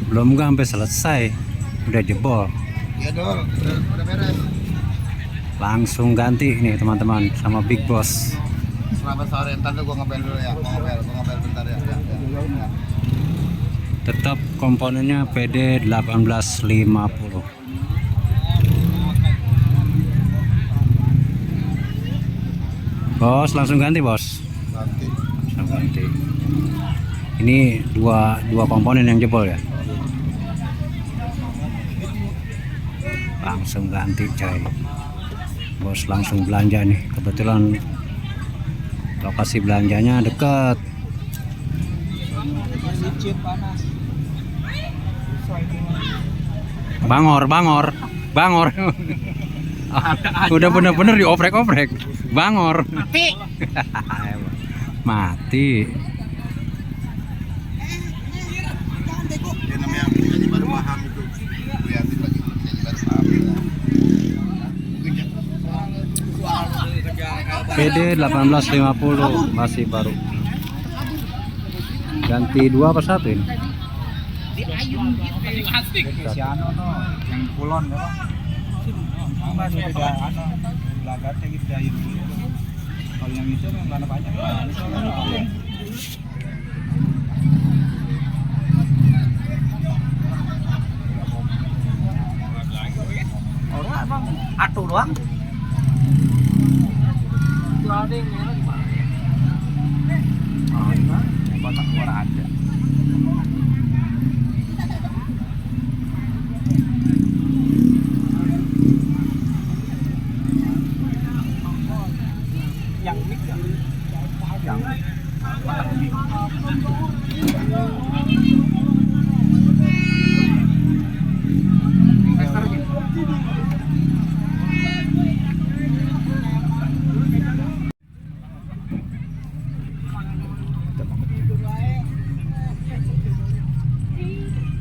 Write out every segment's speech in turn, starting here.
Belum nggak sampai selesai udah jebol. Iya dong, udah beres. Langsung ganti nih teman-teman sama Big Boss. Selamat sore, ntar tuh gua ngabel dulu ya. Gua ngabel bentar ya. Ya. Tetap komponennya PD 1850. Bos, langsung ganti bos. Nanti. Langsung ganti. Ini dua komponen yang jebol ya. Langsung ganti coy. Bos langsung belanja nih. Kebetulan lokasi belanjanya dekat. Bangor. Udah bener-bener dioprek-oprek. Bangor. Mati. Mati. Dia namanya nyanyi baru paham itu. Lihatin lagi nyanyi baru paham. PD 1850 masih baru. Ganti 2 apa 1 ini? Si Ano no, yang kulon ya bang. Mas beda Ano, lagatnya gitu dari dulu. Kalau yang itu yang mana banyak kan. Orang bang, atuh doang. Loading merah gimana? Oh, gimana? Kotak luar ada. Yang mix ya? Yang kotak mix. Tester aja.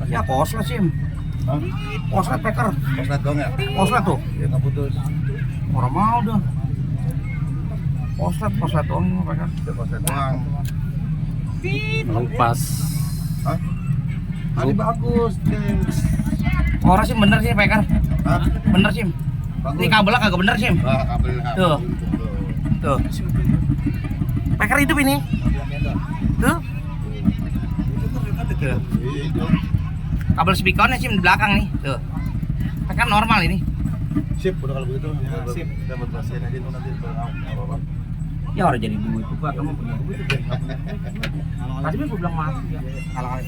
Ya poslet sim. Poslet peker. Poslet dong ya? Poslet tuh. Ya nggak putus. Orang mau dah. Poslet doang peker. Udah poslet doang. Lepas. Hah? Tadi bagus, James. Orang sih bener sih peker. Hah? Bener sim. Bagus. Ini kabelnya kagak bener sim. Wah, kabel. Tuh. Tuh. Peker hidup ini. Tuh. Tuh. Kabel speakernya sim di belakang nih. Tuh. Peker normal ini. Sip, udah kalau begitu. Ya, sip. Dapat pasien aja tuh nanti apa-apa. Ya orang jadi bunga itu gua kamu punya duit itu. Tadi kan gua bilang mati ya.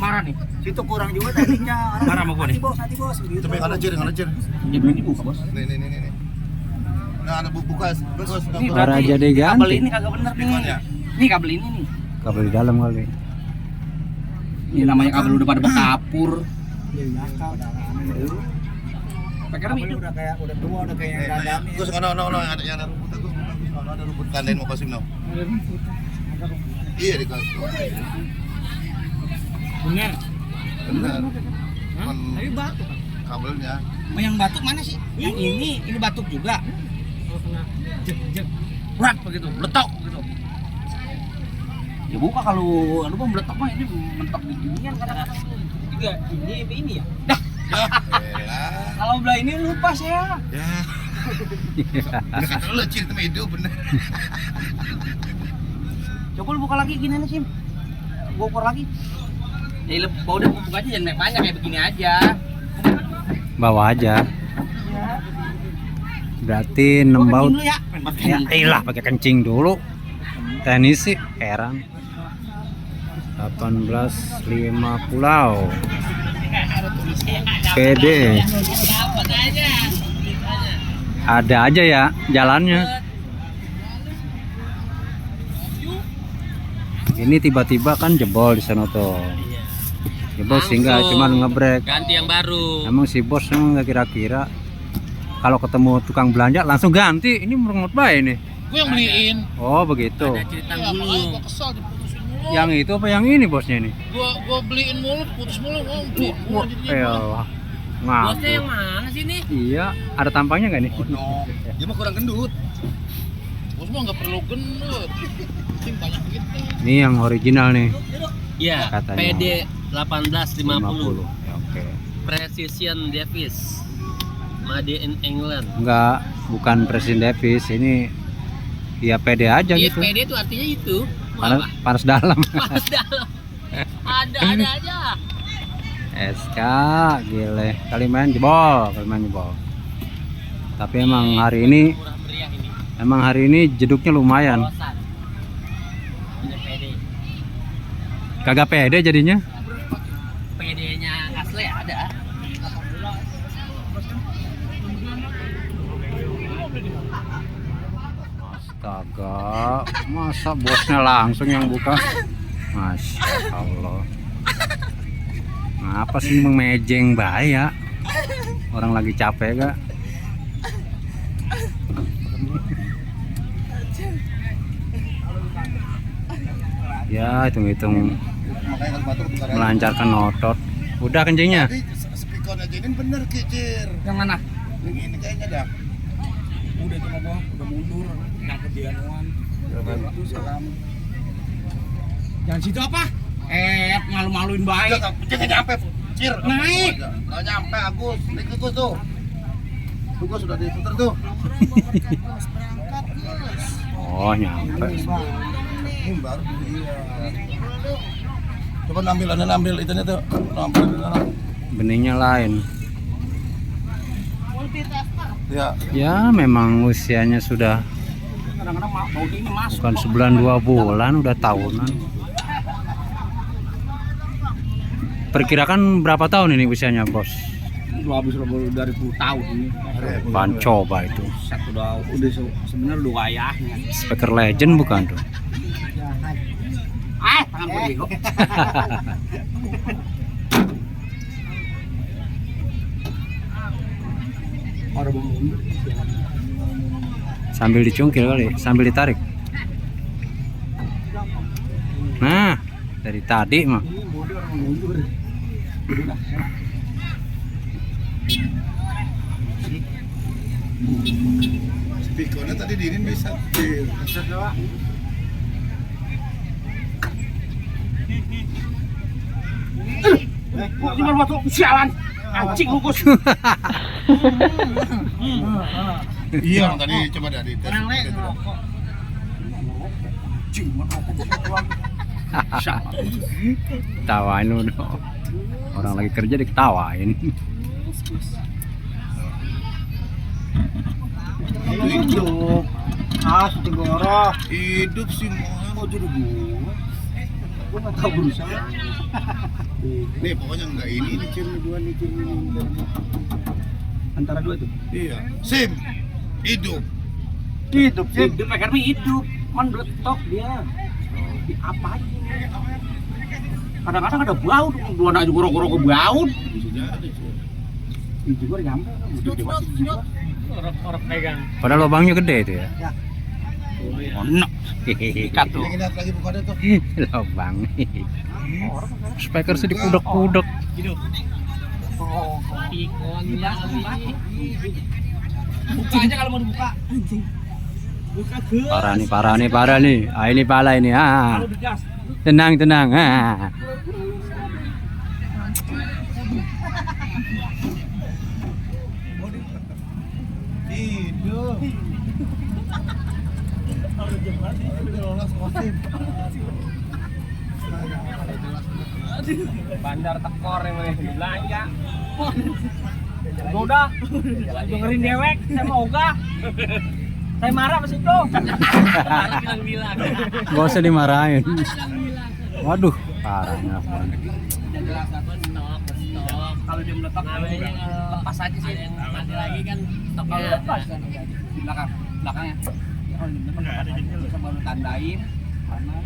Marah nih. Situ kurang juga tekniknya. Marah sama gua nih. Hati bos begitu. Coba yang ada cer. Dia belum dibuka, Bos. Nih. Nah, ada buka, bos. Ini Para berarti jadi ganti. kabel ini kagak bener nih. Speakernya. Ini kabel ini nih. Kabel di dalam kali. Ini namanya kabel udah pada berkapur. Peker Kabel hidup. udah kayak udah tua udah kayak yang dadamnya. Gus, no, ada rumput aku. Ada rumput kandain mau kasih no. Iya dikasih. Bener. Benar. Hah? Tapi batuk. Kabelnya. Yang batuk mana sih? Yang ini batuk juga. Jek. Berat begitu, meletok gitu. Ya buka kalau lu mau meletok mah ini mentok di ginian kadang-kadang. Juga ini ya. Dah. Elah. Kalau belah ini lupa saya. Ya. Udah kata lu ciri temen hidup bener. Coba lu buka lagi gini nih, Sim. Gua ukur lagi. Ya bau udah buka aja jangan banyak kayak begini aja. Bawa aja. Berarti 6 Gua baut. kencing dulu ya. Ya iyalah pakai kencing dulu. Teknis sih heran. 1850 PD. Ada aja ya jalannya. Ini tiba-tiba kan jebol di sana tuh. Jebol sehingga cuma ngebrek. Ganti yang baru. Emang si bos emang nggak kira-kira kalau ketemu tukang belanja langsung ganti. Ini merengut baik ini. Gue yang beliin. Oh begitu. Ada cerita dulu. Gua kesel diputusin mulu. Yang itu apa yang ini bosnya ini? Gua beliin mulu, putus mulu. Wah, elah. Bosnya yang Ngaku. mana sih nih? Iya, ada tampangnya nggak nih? Oh no. Dia mah kurang gendut. Bos mah nggak perlu gendut. Tim banyak gitu. Ini yang original nih. Iya, Katanya. PD 1850. 50. Ya, oke. Precision Davis. Made in England. Enggak, bukan Presiden Davis, ini ya pede aja Iya, gitu. PD itu artinya itu. Mau Panas, apa? panas dalam. Panas dalam. Ada aja. SK gile, kali main jebol. Tapi emang hari ini Murah meriah ini. emang hari ini jeduknya lumayan. Polosan. Ini PD. Kagak pede jadinya. PD-nya asli ada. Astaga, masa bosnya langsung yang buka? Masya Allah. Ngapa sih memejeng bahaya? Orang lagi capek gak? Ya hitung-hitung Makanya kalau batuk bukan melancarkan otot. Udah kencingnya? Tapi speaker aja ini bener kicir. Yang mana? Yang ini kayaknya dah. Udah cuma gua udah mundur nyangkut di anuan. Itu seram. Jangan situ apa? Malu-maluin baik. Jangan nyampe, Cir. Naik. Nggak nyampe Agus. Naik ke Gus tuh. Tuh Gus sudah diputar tuh. Oh nyampe. Ini baru iya. Coba ambil itu tuh. Ambil. Benihnya lain. Ya. Ya memang usianya sudah Kadang-kadang mau ini masuk. bukan sebulan 2 bulan, udah tahunan. Perkirakan berapa tahun ini usianya bos? Udah habis dari 10 tahun ini. Pan coba itu. Satu udah sebenarnya udah ayahnya. Speaker legend bukan tuh? Tangan gue bego. Orang mundur. Sambil dicungkil kali, sambil ditarik. Nah, dari tadi mah. Speakernya tadi diinin bisa. Gimana waktu sialan? Anjing lu Gus. Iya, tadi coba dari tes. Tawain lu dong. Orang lagi kerja diketawain. Hidup. Tenggorok. Hidup sih mau Jadi gua nggak tahu berusaha. nih pokoknya enggak ini Cir dua nih Cir ini. Antara dua itu. Iya. Sim. Hidup. Hidup sih. Hidup pakai mie hidup. Meletok dia. Diapain? Kadang-kadang ada bau, dua anak juga rokok bau. Bisa jadi. Ini juga nyampe, udah dewasa juga. Orang pegang. Padahal lubangnya gede itu ya. Enak. Ikat tuh. Yang lihat lagi bukannya tuh. Lubang. Speaker sih dikudek-kudek. Ikonnya Buka aja kalau mau dibuka. Parah nih. Ah, ini pala ini. Ah. Kalau digas. Tenang. Ah. Hidup. bandar tekor yang mau belanja. Udah dengerin dewek, saya mau ogah. Saya marah pas itu. Bilang. Gak usah dimarahin. Waduh, parahnya. Kalau dia meletak lepas aja sih. Nanti lagi kan Kalau lepas kan di belakangnya. Kalau di depan ada bisa baru tandain karena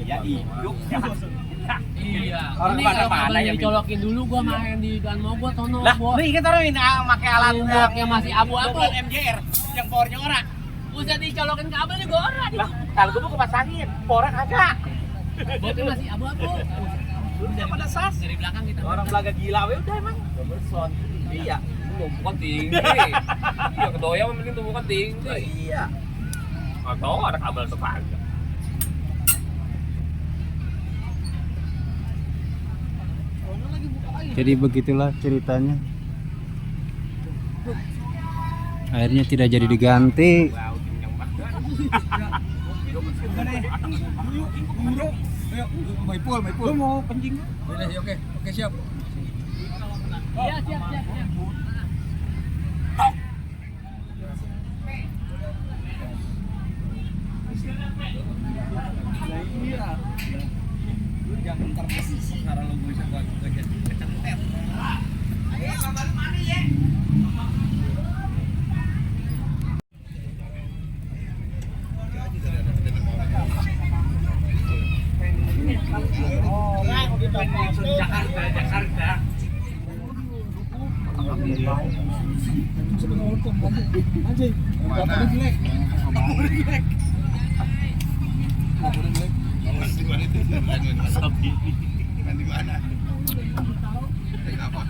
ya hidup. iya. Orang Ini pada kalau pandai kabelnya ya, dicolokin dulu gua main di Danmo gua tono Lah, gua. nih kita taruhin pakai alat Yang masih abu-abu. MJR yang powernya ora. Usah dicolokin kabel juga ora. Lah, kalau gua mau kepasangin, powernya kagak. Botnya masih abu-abu. Udah pada sas. Dari belakang kita. Orang belaga gila we udah emang. Robertson. Iya. bukan tinggi. Ya kedoyang mending tuh bukan tinggi. Iya. Atau ada kabel tuh kagak. Jadi begitulah ceritanya. Akhirnya tidak jadi diganti. Maipul. Lu mau kencing? Oke, siap. Iya, siap. Lu jangan ntar sekarang lu bisa gua kecentet. Jakarta. Main di mana? Main apa?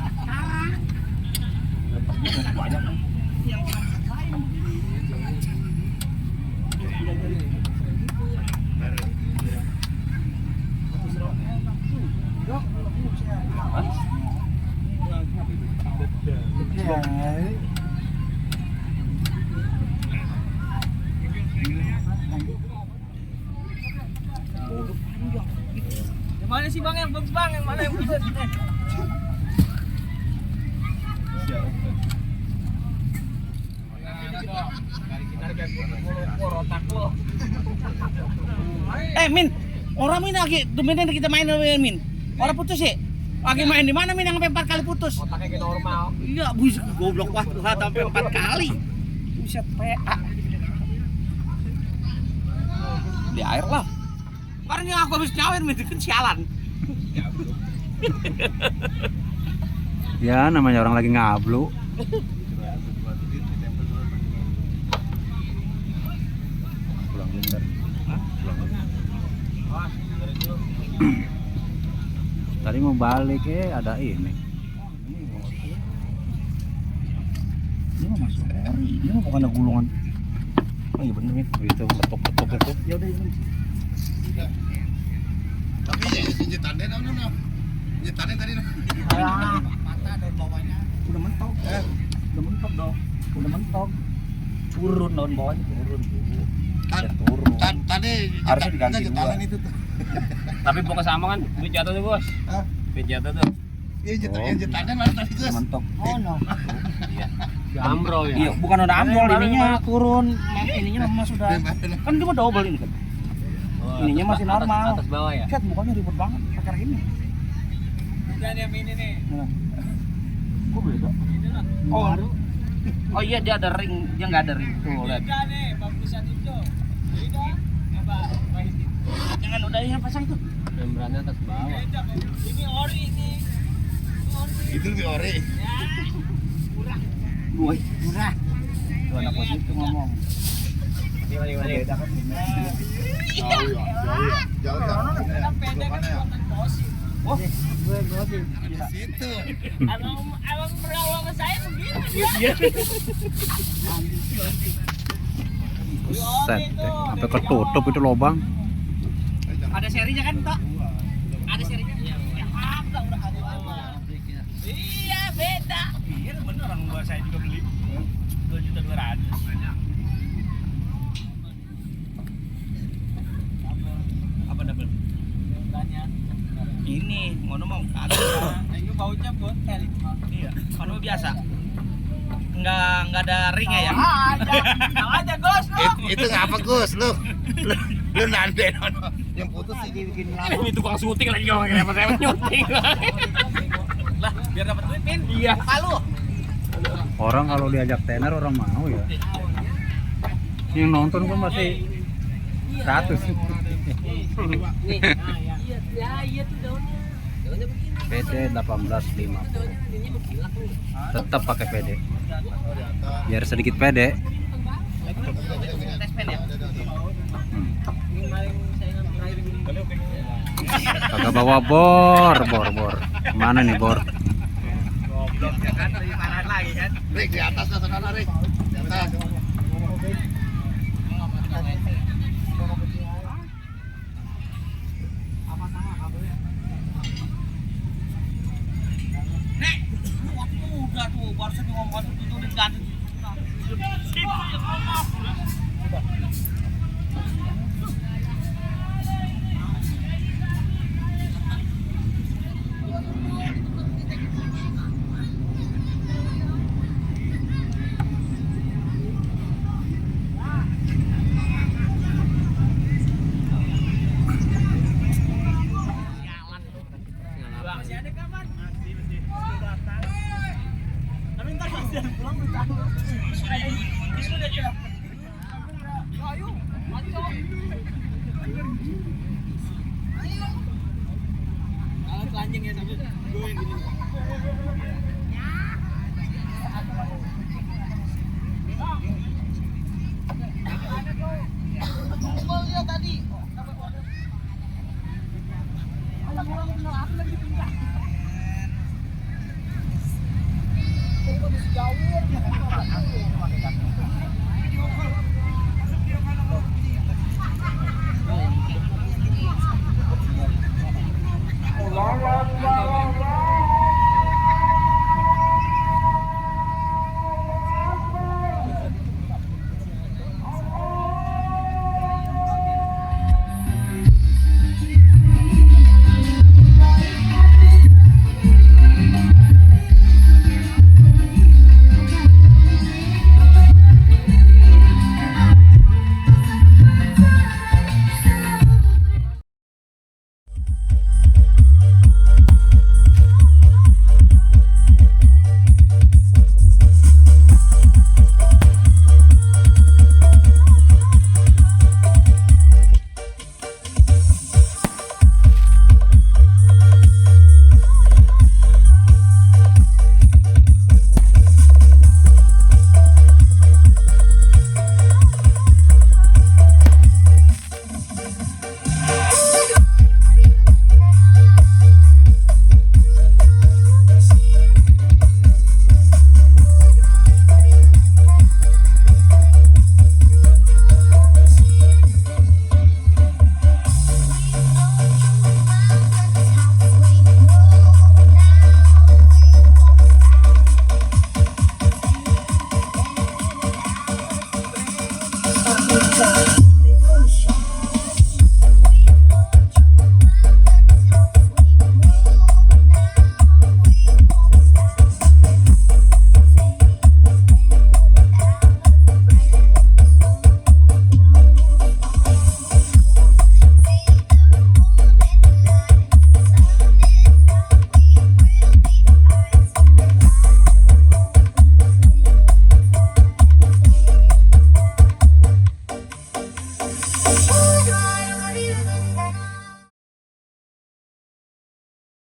Yang mana sih bang yang bagus bang? Yang mana yang putus? Min, orang Min lagi dominan kita main Min. Orang putus ya? Lagi main di mana Min yang sampai 4 kali putus? Otaknya kayak normal. Iya, buset goblok banget sampai 4 kali. Buset PA. Di air lah. Kemarin yang aku habis nyawer Min kan sialan. Ya namanya orang lagi ngablu. Pulang bentar. Tadi mau balik ada ini. Ini mah masuk ori, ini mah bukan ada gulungan. Oh iya bener Min. Itu betok-betok itu. Ya udah ini. Tapi ya jetannya no. Jetannya tadi no. Patah daun bawahnya. Udah mentok. Udah mentok dong. Udah mentok. Turun daun bawahnya turun dulu. Ya turun. Tadi Harusnya diganti jetannya dua. itu tuh. Tapi buka sama kan, duit jatuh tuh bos. Hah? Duit jatuh tuh. Iya jetannya mana tadi Udah Gus? mentok. Oh no. Amro ya. Iya, bukan udah ambil ininya turun. Ininya mah sudah. Kan cuma double ini kan. Ininya masih normal. Atas bawah ya. Set bukannya ribet banget pakai ini. Udah yang ini nih. Nah. Kok beda? Oh, Oh iya dia ada ring, dia nggak ada ring tuh. Lihat. nih, bagusan itu. Beda. Apa? Jangan udah yang pasang itu. Membrannya atas bawah. Ini ori ini. Itu lebih ori. Woi, murah. Tuh anak bos itu ngomong. Beda kan ini. Jauh ya. Mana ya? Oh, gue sih. Di situ. Abang berawal ke saya begitu dia. Buset deh. Sampai ketutup itu lubang. Ada serinya kan, Tok? Ada serinya. Iya, Udah ada. iya beda. Iya bener orang gua saya juga beli 2.200.000. Apa double? Ini ngono mau kagak. Ini baunya botel itu mah. Iya, kan biasa. Enggak ada ringnya ya? Ada Gus lu. Itu ngapa Gus lu? Lu nande no. Yang putus ini bikin lama. Ini tukang syuting lagi ngomong kenapa saya nyuting. Lah, biar dapat duit, Min. Iya. Palu. Orang kalau diajak tenar orang mau ya. Yang nonton kan masih 100. Nih. Iya tuh daunnya. Daunnya begini. PD 1850. Tetap pakai PD. Biar sedikit PD. Tes pen ya? Kemarin saya terakhir ini. Kagak bawa bor. Mana nih bor? Goblok ya kan, lebih parah lagi kan. Rik di atas lah sana Rik. Di atas. Bisa